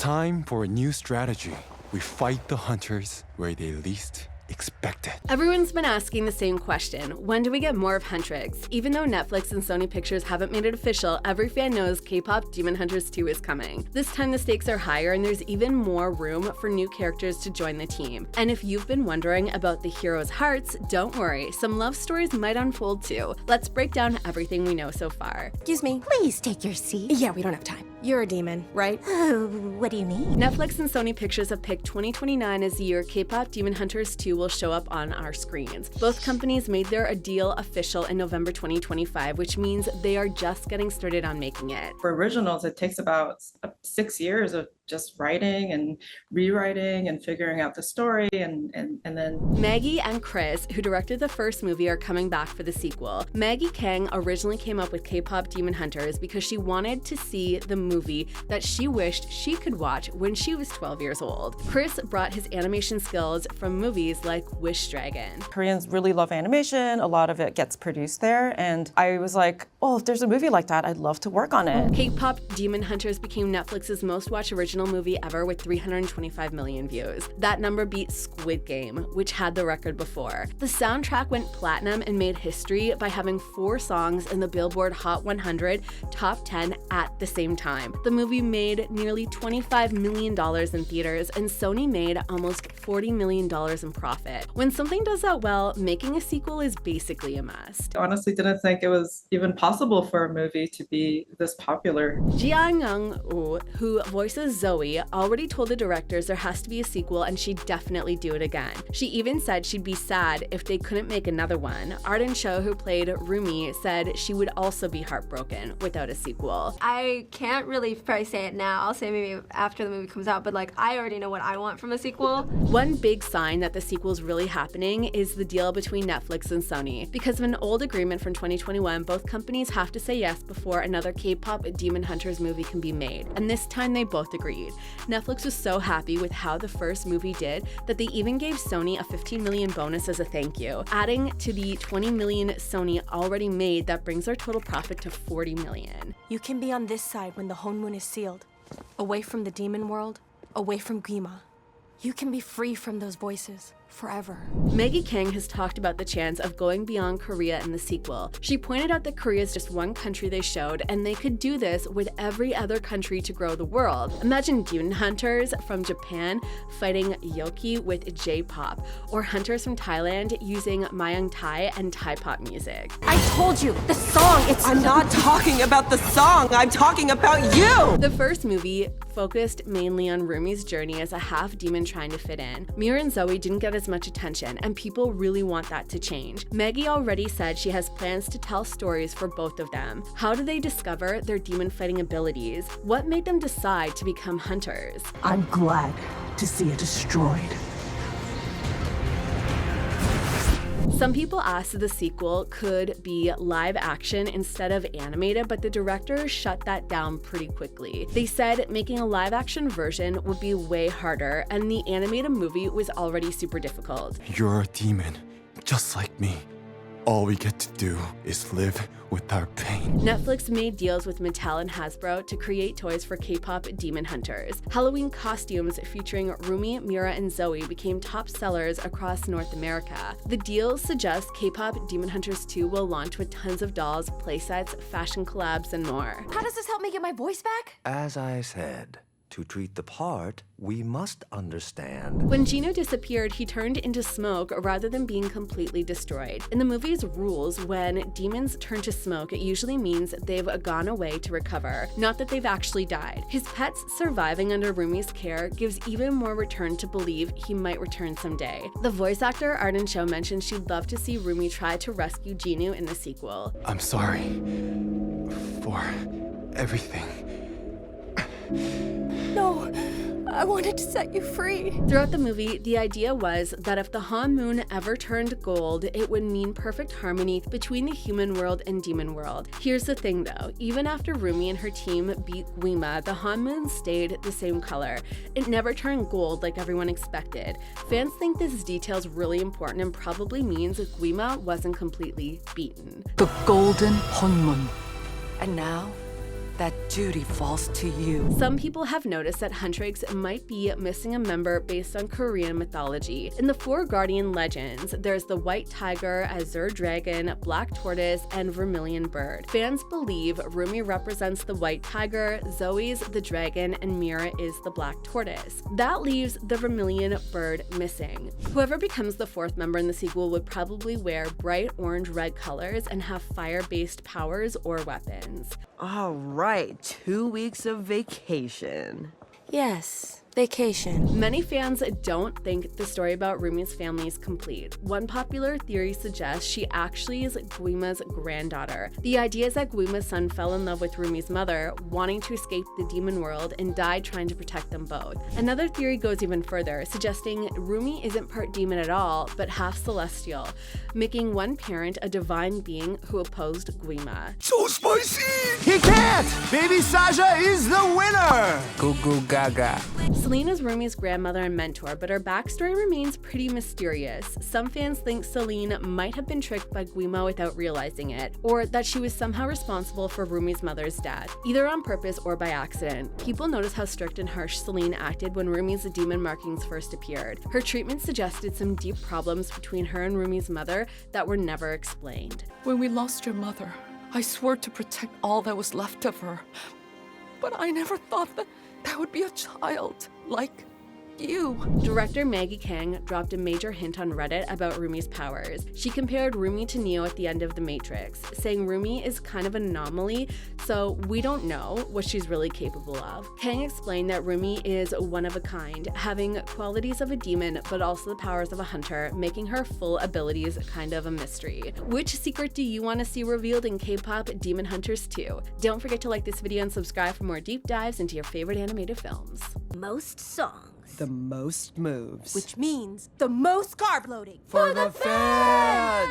time for a new strategy. We fight the hunters where they least expect it. Everyone's been asking the same question. When do we get more of Huntrix? Even though Netflix and Sony Pictures haven't made it official, every fan knows K-pop Demon Hunters 2 is coming. This time the stakes are higher and there's even more room for new characters to join the team. And if you've been wondering about the heroes' hearts, don't worry, some love stories might unfold too. Let's break down everything we know so far. Excuse me. Please take your seat. Yeah, we don't have time. You're a demon, right? Oh, what do you mean? Netflix and Sony Pictures have picked 2029 as the year K-pop Demon Hunters 2 will show up on our screens. Both companies made their deal official in November 2025, which means they are just getting started on making it. For originals, it takes about 6 years of just writing and rewriting and figuring out the story and then Maggie and Chris, who directed the first movie, are coming back for the sequel. Maggie Kang originally came up with K-pop Demon Hunters because she wanted to see the movie that she wished she could watch when she was 12 years old. Chris brought his animation skills from movies like Wish Dragon. Koreans really love animation. A lot of it gets produced there. And I was like, oh, if there's a movie like that, I'd love to work on it. K-pop Demon Hunters became Netflix's most watched original movie ever with 325 million views. That number beat Squid Game, which had the record before. The soundtrack went platinum and made history by having 4 songs in the Billboard Hot 100 Top 10 at the same time. The movie made nearly $25 million in theaters, and Sony made almost $40 million in profit. When something does that well, making a sequel is basically a must. I honestly didn't think it was even possible for a movie to be this popular. Jiang Young-woo, who voices Zoe, already told the directors there has to be a sequel and she'd definitely do it again. She even said she'd be sad if they couldn't make another one. Arden Cho, who played Rumi, said she would also be heartbroken without a sequel. I can't really probably say it now. I'll say maybe after the movie comes out, but like I already know what I want from a sequel. One big sign that the sequel's really happening is the deal between Netflix and Sony. Because of an old agreement from 2021, both companies have to say yes before another K-pop Demon Hunters movie can be made. And this time they both agreed. Netflix was so happy with how the first movie did that they even gave Sony a $15 million bonus as a thank you. Adding to the $20 million Sony already made, that brings our total profit to $40 million. You can be on this side when the honeymoon is sealed. Away from the demon world, away from Guima. You can be free from those voices. Forever. Maggie Kang has talked about the chance of going beyond Korea in the sequel. She pointed out that Korea is just one country they showed, and they could do this with every other country to grow the world. Imagine Demon Hunters from Japan fighting Yoki with J-pop, or Hunters from Thailand using Mayang Thai and Thai pop music. I told you, the song, I'm not talking about the song, I'm talking about you! The first movie focused mainly on Rumi's journey as a half-demon trying to fit in. Mira and Zoe didn't get as much attention, and people really want that to change. Maggie already said she has plans to tell stories for both of them. How did they discover their demon fighting abilities? What made them decide to become hunters? I'm glad to see it destroyed. Some people asked if the sequel could be live action instead of animated, but the director shut that down pretty quickly. They said making a live action version would be way harder, and the animated movie was already super difficult. You're a demon, just like me. All we get to do is live with our pain. Netflix made deals with Mattel and Hasbro to create toys for K-pop Demon Hunters. Halloween costumes featuring Rumi, Mira, and Zoe became top sellers across North America. The deals suggest K-pop Demon Hunters 2 will launch with tons of dolls, playsets, fashion collabs, and more. How does this help me get my voice back? As I said, to treat the part, we must understand. When Gino disappeared, he turned into smoke rather than being completely destroyed. In the movie's rules, when demons turn to smoke, it usually means they've gone away to recover, not that they've actually died. His pets surviving under Rumi's care gives even more return to believe he might return someday. The voice actor Arden Cho mentioned she'd love to see Rumi try to rescue Gino in the sequel. I'm sorry for everything. No, I wanted to set you free. Throughout the movie, the idea was that if the Han Moon ever turned gold, it would mean perfect harmony between the human world and demon world. Here's the thing though, even after Rumi and her team beat Guima, the Han Moon stayed the same color. It never turned gold like everyone expected. Fans think this detail is really important and probably means Guima wasn't completely beaten. The golden honeymoon. And now, that duty falls to you. Some people have noticed that Huntrix might be missing a member based on Korean mythology. In the four Guardian legends, there's the White Tiger, Azure Dragon, Black Tortoise, and Vermilion Bird. Fans believe Rumi represents the White Tiger, Zoe's the Dragon, and Mira is the Black Tortoise. That leaves the Vermilion Bird missing. Whoever becomes the fourth member in the sequel would probably wear bright orange-red colors and have fire-based powers or weapons. All right, 2 weeks of vacation. Yes, vacation. Many fans don't think the story about Rumi's family is complete. One popular theory suggests she actually is Guima's granddaughter. The idea is that Guima's son fell in love with Rumi's mother, wanting to escape the demon world, and died trying to protect them both. Another theory goes even further, suggesting Rumi isn't part demon at all, but half celestial, making one parent a divine being who opposed Guima. So spicy! He can't! Baby Saja is the winner! Goo goo gaga. Celine is Rumi's grandmother and mentor, but her backstory remains pretty mysterious. Some fans think Celine might have been tricked by Guima without realizing it, or that she was somehow responsible for Rumi's mother's death, either on purpose or by accident. People notice how strict and harsh Celine acted when Rumi's demon markings first appeared. Her treatment suggested some deep problems between her and Rumi's mother that were never explained. When we lost your mother, I swore to protect all that was left of her. But I never thought that would be a child like you. Director Maggie Kang dropped a major hint on Reddit about Rumi's powers. She compared Rumi to Neo at the end of The Matrix, saying Rumi is kind of an anomaly, so we don't know what she's really capable of. Kang explained that Rumi is one of a kind, having qualities of a demon but also the powers of a hunter, making her full abilities kind of a mystery. Which secret do you want to see revealed in K-pop Demon Hunters 2? Don't forget to like this video and subscribe for more deep dives into your favorite animated films. Most songs. The most moves. Which means the most carb loading. For the fans!